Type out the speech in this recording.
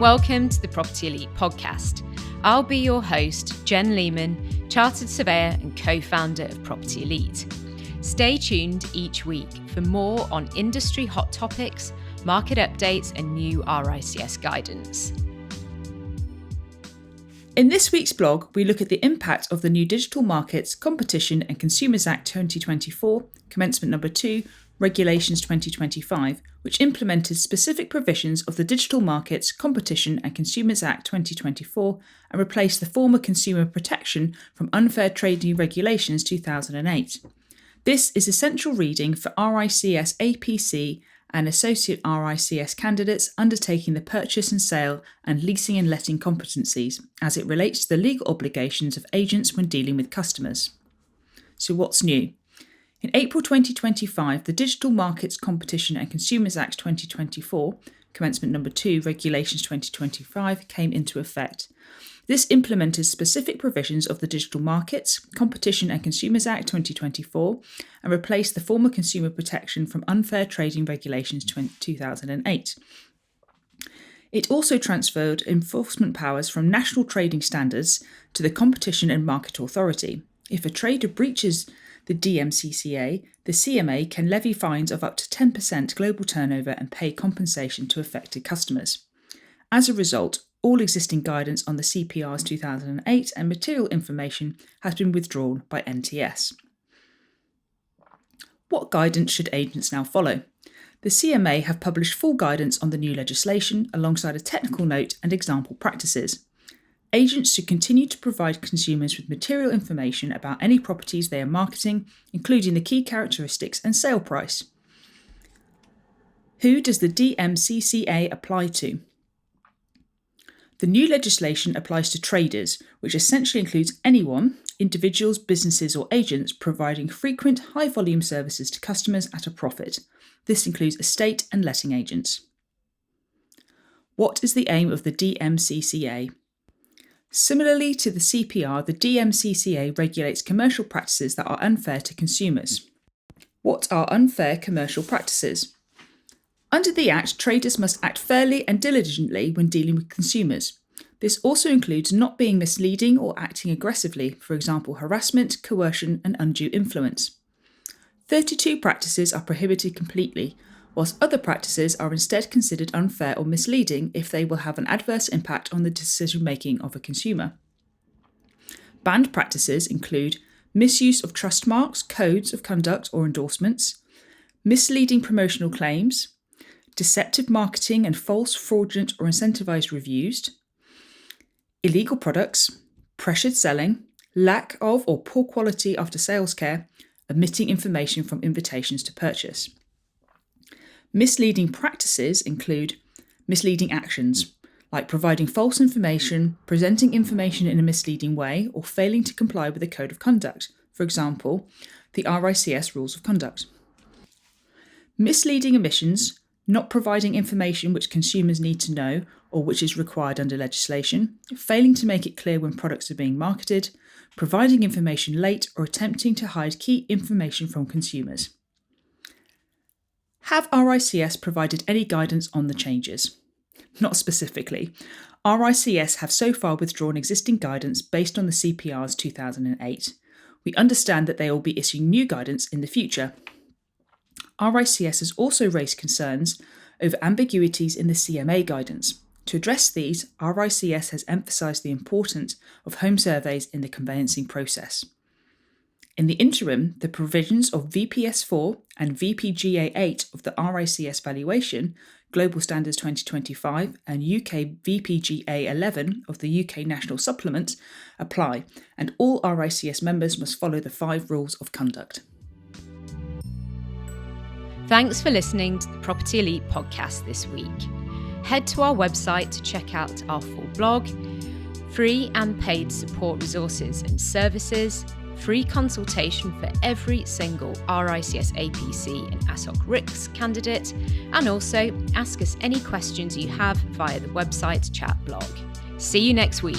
Welcome to the Property Elite podcast. I'll be your host, Jen Lehman, Chartered Surveyor and co-founder of Property Elite. Stay tuned each week for more on industry hot topics, market updates and new RICS guidance. In this week's blog, we look at the impact of the new Digital Markets, Competition and Consumers Act 2024, Commencement No. 2, Regulations 2025, which implemented specific provisions of the Digital Markets, Competition and Consumers Act 2024 and replaced the former Consumer Protection from Unfair Trading Regulations 2008. This is essential reading for RICS APC and Associate RICS candidates undertaking the purchase and sale and leasing and letting competencies as it relates to the legal obligations of agents when dealing with customers. So what's new? In April 2025, the Digital Markets, Competition and Consumers Act 2024, Commencement No. 2, Regulations 2025, came into effect. This implemented specific provisions of the Digital Markets, Competition and Consumers Act 2024 and replaced the former Consumer Protection from Unfair Trading Regulations 2008. It also transferred enforcement powers from national trading standards to the Competition and Market Authority. If a trader breaches the DMCCA, the CMA can levy fines of up to 10% global turnover and pay compensation to affected customers. As a result, all existing guidance on the CPRs 2008 and material information has been withdrawn by NTS. What guidance should agents now follow? The CMA have published full guidance on the new legislation alongside a technical note and example practices. Agents should continue to provide consumers with material information about any properties they are marketing, including the key characteristics and sale price. Who does the DMCCA apply to? The new legislation applies to traders, which essentially includes anyone, individuals, businesses or agents, providing frequent, high-volume services to customers at a profit. This includes estate and letting agents. What is the aim of the DMCCA? Similarly to the CPR, the DMCCA regulates commercial practices that are unfair to consumers. What are unfair commercial practices? Under the Act, traders must act fairly and diligently when dealing with consumers. This also includes not being misleading or acting aggressively, for example, harassment, coercion, and undue influence. 32 practices are prohibited completely, whilst other practices are instead considered unfair or misleading if they will have an adverse impact on the decision-making of a consumer. Banned practices include misuse of trust marks, codes of conduct or endorsements, misleading promotional claims, deceptive marketing and false, fraudulent or incentivized reviews, illegal products, pressured selling, lack of or poor quality after-sales care, omitting information from invitations to purchase. Misleading practices include misleading actions, like providing false information, presenting information in a misleading way, or failing to comply with a code of conduct, for example, the RICS Rules of Conduct. Misleading omissions, not providing information which consumers need to know or which is required under legislation, failing to make it clear when products are being marketed, providing information late, or attempting to hide key information from consumers. Have RICS provided any guidance on the changes? Not specifically. RICS have so far withdrawn existing guidance based on the CPRs 2008. We understand that they will be issuing new guidance in the future. RICS has also raised concerns over ambiguities in the CMA guidance. To address these, RICS has emphasised the importance of home surveys in the conveyancing process. In the interim, the provisions of VPS 4 and VPGA 8 of the RICS valuation, Global Standards 2025, and UK VPGA 11 of the UK National Supplement apply, and all RICS members must follow the 5 rules of conduct. Thanks for listening to the Property Elite podcast this week. Head to our website to check out our full blog, free and paid support resources and services, free consultation for every single RICS APC and AssocRICS candidate, and also ask us any questions you have via the website chat blog. See you next week.